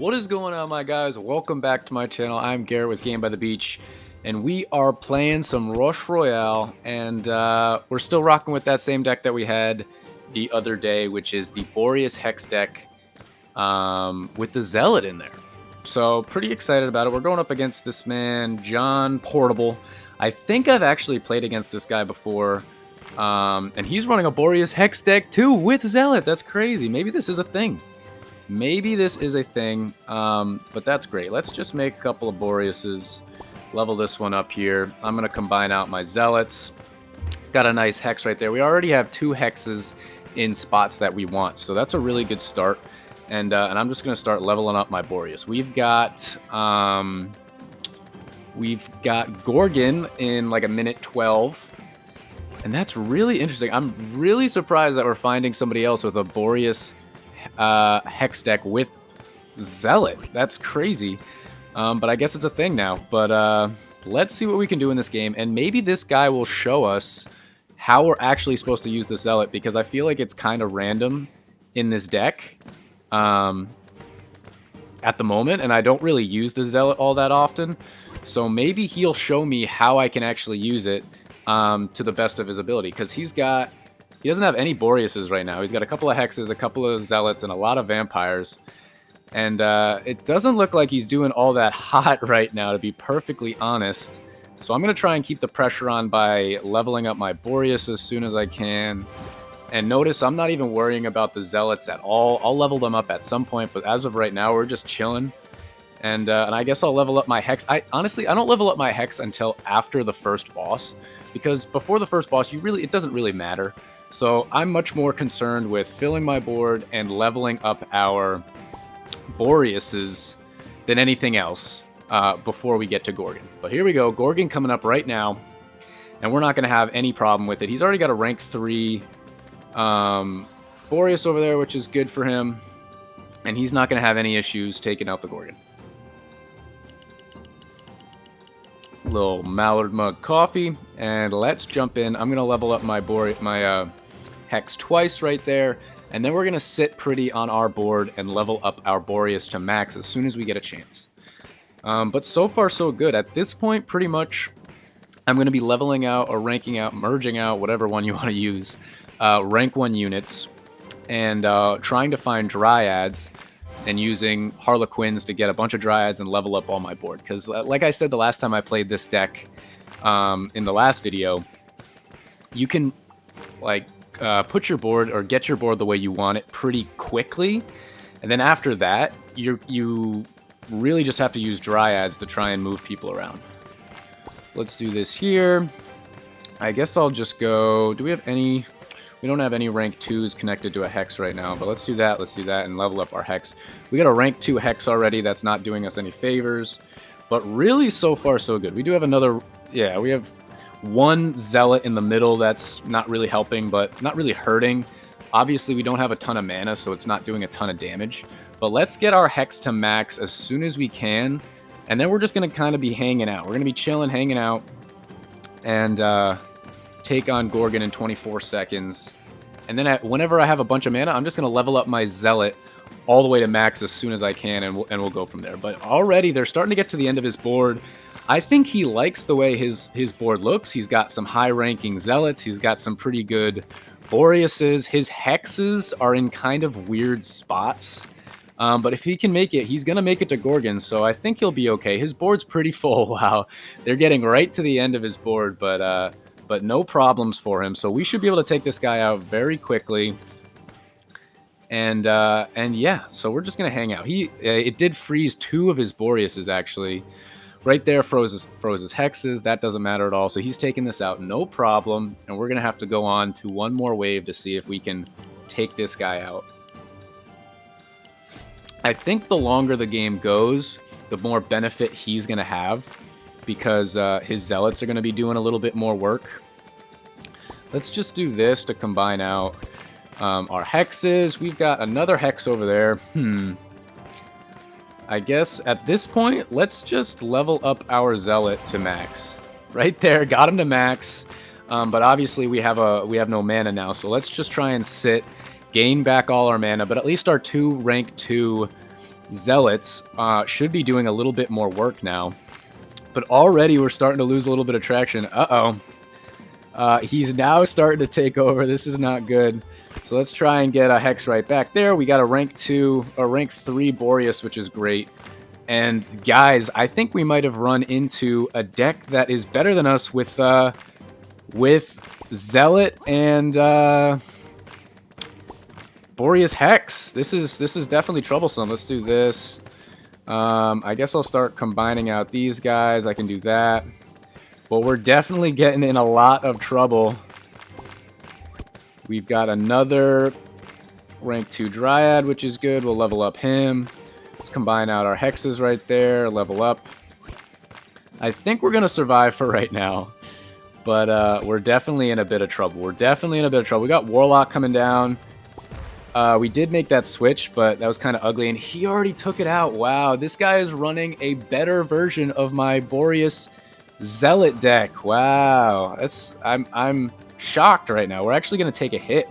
What is going on, my guys? Welcome back to my channel. I'm Garrett with Game by the Beach, and we are playing some Royale, and we're still rocking with that same deck that we had the other day, which is the Boreas Hex deck with the Zealot in there. So pretty excited about it. We're going up against this man, John Portable. I think I've actually played against this guy before, and he's running a Boreas Hex deck too with Zealot. That's crazy. Maybe this is a thing. Maybe this is a thing, but that's great. Let's just make a couple of Boreases, level this one up here. I'm going to combine out my Zealots. Got a nice Hex right there. We already have 2 Hexes in spots that we want, so that's a really good start. And I'm just going to start leveling up my Boreas. We've got Gorgon in like a minute 12. And that's really interesting. I'm really surprised that we're finding somebody else with a Boreas Hex deck with Zealot. That's crazy. But I guess it's a thing now. But let's see what we can do in this game. And maybe this guy will show us how we're actually supposed to use the Zealot, because I feel like it's kind of random in this deck at the moment. And I don't really use the Zealot all that often. So maybe he'll show me how I can actually use it to the best of his ability. Because he doesn't have any Boreases right now. He's got a couple of Hexes, a couple of Zealots, and a lot of Vampires. And it doesn't look like he's doing all that hot right now, to be perfectly honest. So I'm going to try and keep the pressure on by leveling up my Boreas as soon as I can. And notice I'm not even worrying about the Zealots at all. I'll level them up at some point, but as of right now, we're just chilling. And I guess I'll level up my Hex. Honestly, I don't level up my Hex until after the first boss, because before the first boss, it doesn't really matter. So I'm much more concerned with filling my board and leveling up our Boreases than anything else before we get to Gorgon. But here we go, Gorgon coming up right now, and we're not going to have any problem with it. He's already got a rank 3 Boreas over there, which is good for him, and he's not going to have any issues taking out the Gorgon. Little Mallard mug coffee, and let's jump in. I'm going to level up my Hex twice right there, and then we're going to sit pretty on our board and level up our Boreas to max as soon as we get a chance. But so far so good. At this point, pretty much, I'm going to be leveling out or ranking out, merging out, whatever one you want to use, rank 1 units, and trying to find Dryads and using Harlequins to get a bunch of Dryads and level up all my board. Because like I said the last time I played this deck in the last video, you can put your board or get your board the way you want it pretty quickly, and then after that you really just have to use Dryads to try and move people around. Let's do this here. I guess I'll just go, do we have any, we don't have any rank 2s connected to a Hex right now, but let's do that, and level up our Hex. We got a rank 2 Hex already. That's not doing us any favors, but really so far so good. We do have another, yeah, we have 1 Zealot in the middle. That's not really helping, but not really hurting. Obviously, we don't have a ton of mana, so it's not doing a ton of damage. But let's get our Hex to max as soon as we can, and then we're just going to kind of be hanging out. We're going to be chilling, hanging out, and take on Gorgon in 24 seconds. And then whenever I have a bunch of mana, I'm just going to level up my Zealot all the way to max as soon as I can, and we'll go from there. But already, they're starting to get to the end of his board. I think he likes the way his board looks. He's got some high-ranking Zealots. He's got some pretty good Boreases. His Hexes are in kind of weird spots. But if he can make it, he's going to make it to Gorgon, so I think he'll be okay. His board's pretty full. Wow. They're getting right to the end of his board, but no problems for him. So we should be able to take this guy out very quickly. And yeah, so we're just going to hang out. It did freeze 2 of his Boreases, actually. Right there, froze his Hexes. That doesn't matter at all. So he's taking this out, no problem. And we're going to have to go on to one more wave to see if we can take this guy out. I think the longer the game goes, the more benefit he's going to have, because his Zealots are going to be doing a little bit more work. Let's just do this to combine out our Hexes. We've got another Hex over there. I guess at this point, let's just level up our Zealot to max. Right there, got him to max. But obviously we have no mana now, so let's just try and sit, gain back all our mana, but at least our 2 rank 2 zealots should be doing a little bit more work now. But already we're starting to lose a little bit of traction. He's now starting to take over. This is not good. So let's try and get a Hex right back there. We got a rank 2 or rank 3 Boreas, which is great. And guys, I think we might have run into a deck that is better than us with Zealot and Boreas Hex. This is definitely troublesome. Let's do this. I guess I'll start combining out these guys. I can do that. But we're definitely getting in a lot of trouble. We've got another rank 2 Dryad, which is good. We'll level up him. Let's combine out our hexes right there. Level up. I think we're going to survive for right now. But we're definitely in a bit of trouble. We got Warlock coming down. We did make that switch, but that was kind of ugly. And he already took it out. Wow, this guy is running a better version of my Boreas Zealot deck. Wow, I'm shocked right now. We're actually going to take a hit.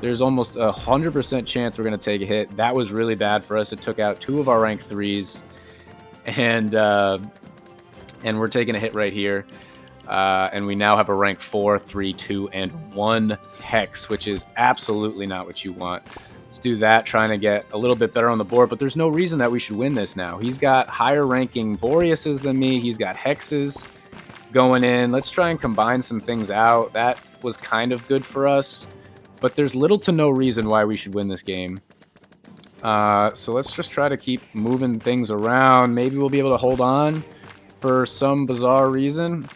There's almost 100% chance we're going to take a hit. That was really bad for us. It took out 2 of our rank 3s, and we're taking a hit right here. And we now have a rank 4, 3, 2, and 1 Hex, which is absolutely not what you want. Let's do that, trying to get a little bit better on the board, but there's no reason that we should win this now. He's got higher ranking Boreases than me. He's got Hexes going in. Let's try and combine some things out. That was kind of good for us, but there's little to no reason why we should win this game. So let's just try to keep moving things around. Maybe we'll be able to hold on for some bizarre reason.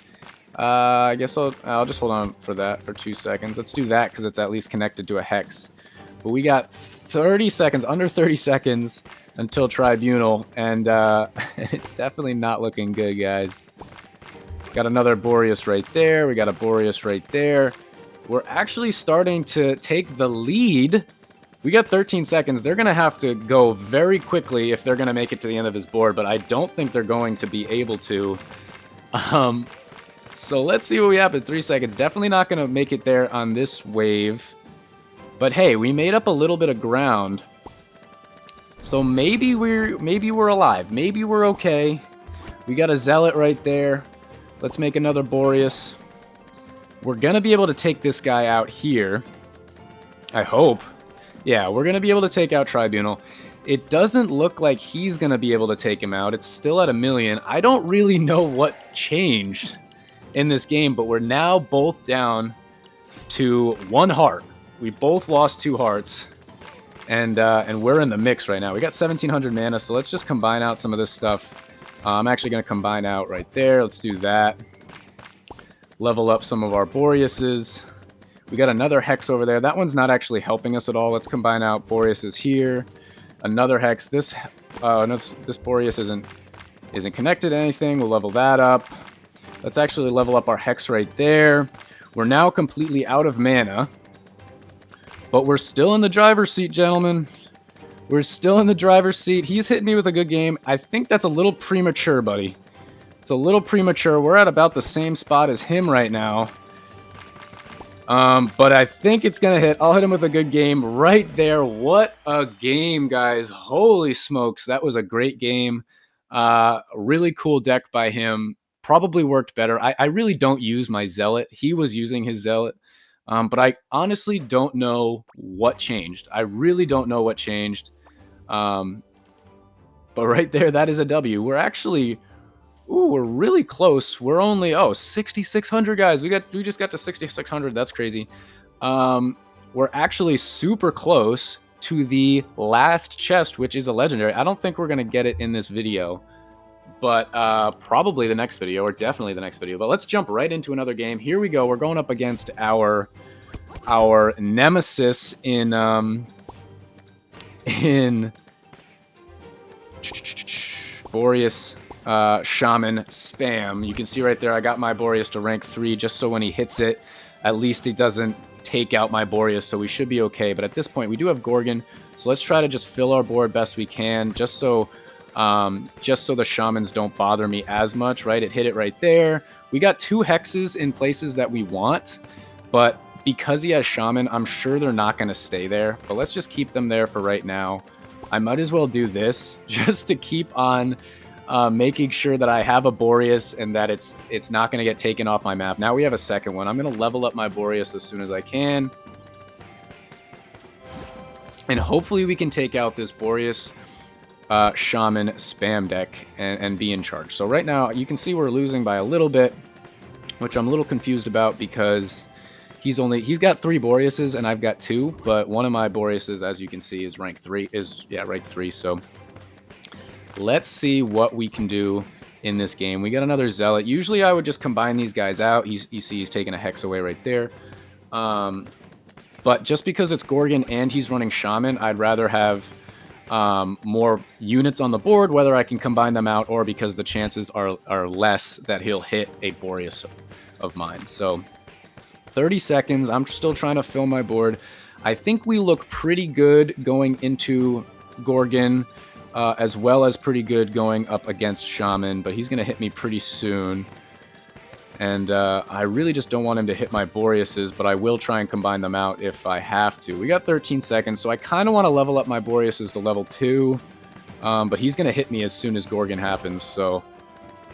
I guess I'll just hold on for that for 2 seconds. Let's do that because it's at least connected to a Hex. But we got 30 seconds, under 30 seconds until Tribunal, and it's definitely not looking good, guys. Got another Boreas right there. We got a Boreas right there. We're actually starting to take the lead. We got 13 seconds. They're going to have to go very quickly if they're going to make it to the end of his board, but I don't think they're going to be able to. So let's see what we have in 3 seconds. Definitely not going to make it there on this wave. But hey, we made up a little bit of ground. So maybe we're alive. Maybe we're okay. We got a Zealot right there. Let's make another Boreas. We're going to be able to take this guy out here. I hope. Yeah, we're going to be able to take out Tribunal. It doesn't look like he's going to be able to take him out. It's still at 1,000,000. I don't really know what changed in this game, but we're now both down to 1 heart. We both lost 2 hearts, and we're in the mix right now. We got 1,700 mana, so let's just combine out some of this stuff. I'm actually going to combine out right there. Let's do that. Level up some of our Boreases. We got another Hex over there. That one's not actually helping us at all. Let's combine out Boreases here. Another Hex. This Boreas isn't connected to anything. We'll level that up. Let's actually level up our Hex right there. We're now completely out of mana. But we're still in the driver's seat, gentlemen. We're still in the driver's seat. He's hitting me with a good game. I think that's a little premature, buddy. It's a little premature. We're at about the same spot as him right now. But I think it's going to hit. I'll hit him with a good game right there. What a game, guys. Holy smokes. That was a great game. Really cool deck by him. Probably worked better. I really don't use my Zealot. He was using his Zealot. But I honestly don't know what changed. I really don't know what changed. But right there, that is a W. We're actually... Ooh, we're really close. We're only 6,600 guys. We just got to 6,600. That's crazy. We're actually super close to the last chest, which is a legendary. I don't think we're gonna get it in this video, but probably the next video, or definitely the next video. But let's jump right into another game. Here we go. We're going up against our nemesis in Boreas. Shaman spam. You can see right there I got my Boreas to rank 3 just so when he hits it, at least he doesn't take out my Boreas, so we should be okay. But at this point we do have Gorgon, so let's try to just fill our board best we can, just so the Shamans don't bother me as much, right? It hit it right there. We got 2 Hexes in places that we want, but because he has Shaman, I'm sure they're not going to stay there, but let's just keep them there for right now. I might as well do this just to keep on making sure that I have a Boreas and that it's not going to get taken off my map. Now we have a second one. I'm going to level up my Boreas as soon as I can. And hopefully we can take out this Boreas Shaman spam deck and be in charge. So right now, you can see we're losing by a little bit, which I'm a little confused about because he's got 3 Boreases and I've got 2, but one of my Boreases, as you can see, is rank 3. Rank 3. So let's see what we can do in this game. We got another Zealot. Usually I would just combine these guys out. You see he's taking a Hex away right there. But just because it's Gorgon and he's running Shaman, I'd rather have more units on the board, whether I can combine them out or because the chances are less that he'll hit a Boreas of mine. So 30 seconds. I'm still trying to fill my board. I think we look pretty good going into Gorgon, as well as pretty good going up against Shaman, but he's going to hit me pretty soon. And I really just don't want him to hit my Boreases, but I will try and combine them out if I have to. We got 13 seconds, so I kind of want to level up my Boreases to level 2. But he's going to hit me as soon as Gorgon happens, so...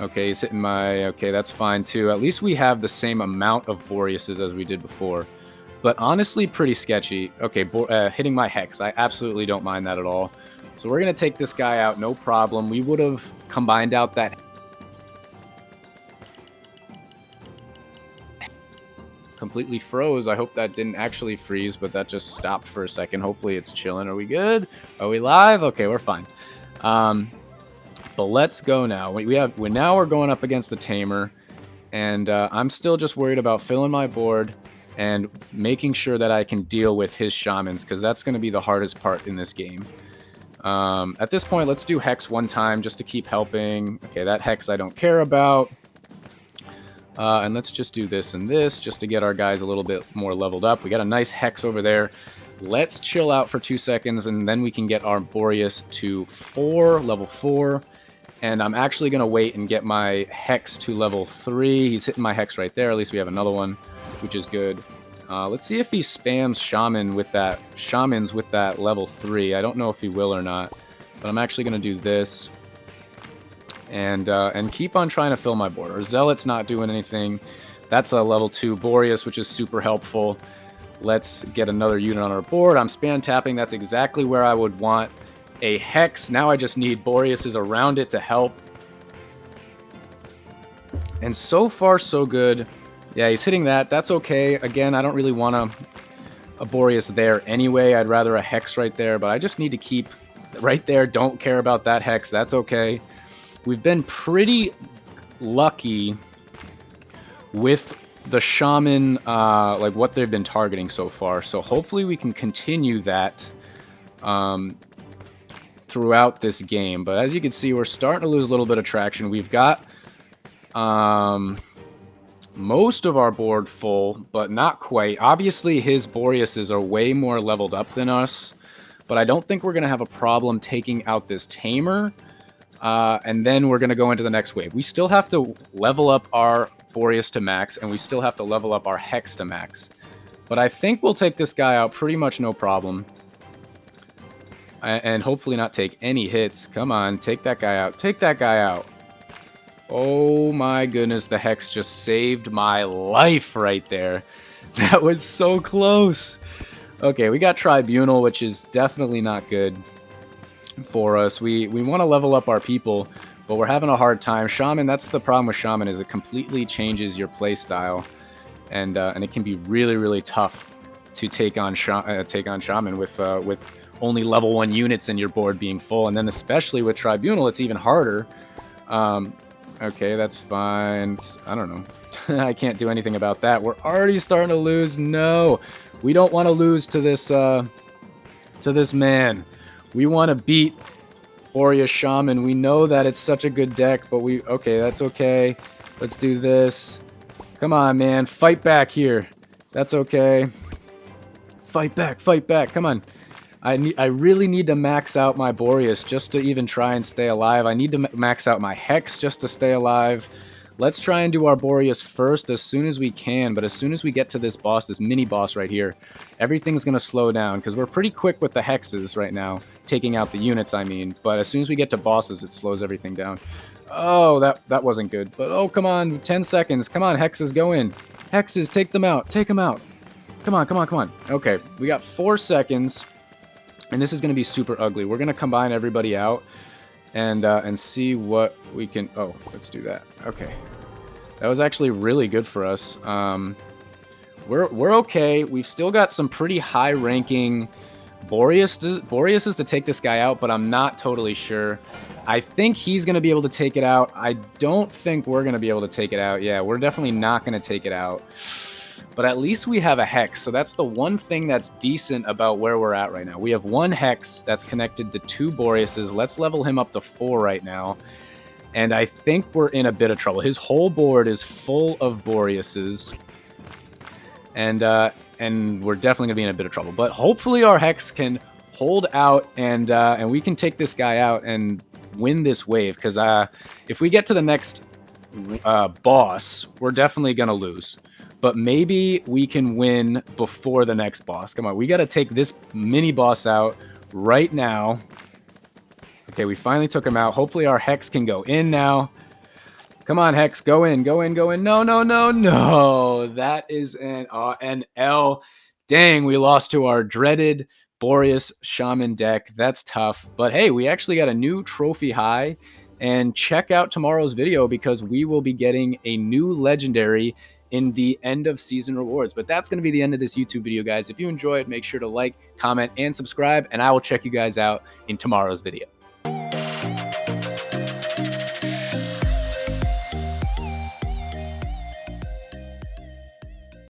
Okay, he's hitting my... Okay, that's fine, too. At least we have the same amount of Boreases as we did before. But honestly, pretty sketchy. Okay, hitting my Hex. I absolutely don't mind that at all. So we're going to take this guy out, no problem. We would have combined out that... Completely froze. I hope that didn't actually freeze, but that just stopped for a second. Hopefully it's chilling. Are we good? Are we live? Okay, we're fine. But let's go now. Now we're going up against the Tamer, and I'm still just worried about filling my board and making sure that I can deal with his Shamans, because that's going to be the hardest part in this game. At this point, let's do Hex one time just to keep helping. Okay, that Hex I don't care about. And let's just do this and this just to get our guys a little bit more leveled up. We got a nice Hex over there. Let's chill out for 2 seconds, and then we can get our Boreas to level 4. And I'm actually going to wait and get my Hex to level 3. He's hitting my Hex right there. At least we have another one, which is good. Let's see if he spams Shamans with that level 3. I don't know if he will or not, but I'm actually going to do this. And keep on trying to fill my board. Our Zealot's not doing anything. That's a level 2 Boreas, which is super helpful. Let's get another unit on our board. I'm spam tapping. That's exactly where I would want a Hex. Now I just need Boreases around it to help. And so far, so good. Yeah, he's hitting that. That's okay. Again, I don't really want a Boreas there anyway. I'd rather a Hex right there, but I just need to keep right there. Don't care about that Hex. That's okay. We've been pretty lucky with the Shaman, like what they've been targeting so far. So hopefully we can continue that throughout this game. But as you can see, we're starting to lose a little bit of traction. We've got most of our board full, but not quite. Obviously, his Boreases are way more leveled up than us, but I don't think we're going to have a problem taking out this Tamer. And then we're going to go into the next wave. We still have to level up our Boreas to max, and we still have to level up our Hex to max. But I think we'll take this guy out pretty much no problem. And hopefully not take any hits. Come on, take that guy out. Take that guy out. Oh my goodness, the Hex just saved my life right there. That was so close. Okay, we got Tribunal, which is definitely not good for us. We want to level up our people, but we're having a hard time. Shaman, that's the problem with Shaman, is it completely changes your play style, and it can be really, really tough to take on Shaman with only level 1 units in your board being full, and then especially with Tribunal, it's even harder. Okay, that's fine. I don't know. I can't do anything about that. We're already starting to lose. No, we don't want to lose to this man. We want to beat Boreas Shaman. We know that it's such a good deck, but okay, that's okay. Let's do this. Come on, man. Fight back here. That's okay. Fight back. Fight back. Come on. I really need to max out my Boreas just to even try and stay alive. I need to max out my Hex just to stay alive. Let's try and do our Boreas first as soon as we can, but as soon as we get to this boss, this mini boss right here, everything's going to slow down because we're pretty quick with the hexes right now, taking out the units, I mean, but as soon as we get to bosses, it slows everything down. Oh, that wasn't good, but oh, come on, 10 seconds. Come on, hexes, go in. Hexes, take them out. Take them out. Come on, come on, come on. Okay, we got 4 seconds, and this is going to be super ugly. We're going to combine everybody out and see what we can... Oh, let's do that. Okay. That was actually really good for us. We're okay. We've still got some pretty high-ranking Boreas is to take this guy out, but I'm not totally sure. I think he's going to be able to take it out. I don't think we're going to be able to take it out. Yeah, we're definitely not going to take it out. But at least we have a hex, so that's the one thing that's decent about where we're at right now. We have 1 hex that's connected to 2 Boreases. Let's level him up to 4 right now. And I think we're in a bit of trouble. His whole board is full of Boreases. And we're definitely going to be in a bit of trouble. But hopefully our hex can hold out and we can take this guy out and win this wave. Because if we get to the next boss, we're definitely going to lose. But maybe we can win before the next boss. Come on, we got to take this mini boss out right now. Okay, we finally took him out. Hopefully our hex can go in now. Come on, Hex, go in, go in, go in. No, no, no, no. That is an L. Dang, we lost to our dreaded Boreas Shaman deck. That's tough. But hey, we actually got a new trophy high. And check out tomorrow's video because we will be getting a new legendary in the end of season rewards. But that's going to be the end of this YouTube video, guys. If you enjoyed, make sure to like, comment, and subscribe. And I will check you guys out in tomorrow's video.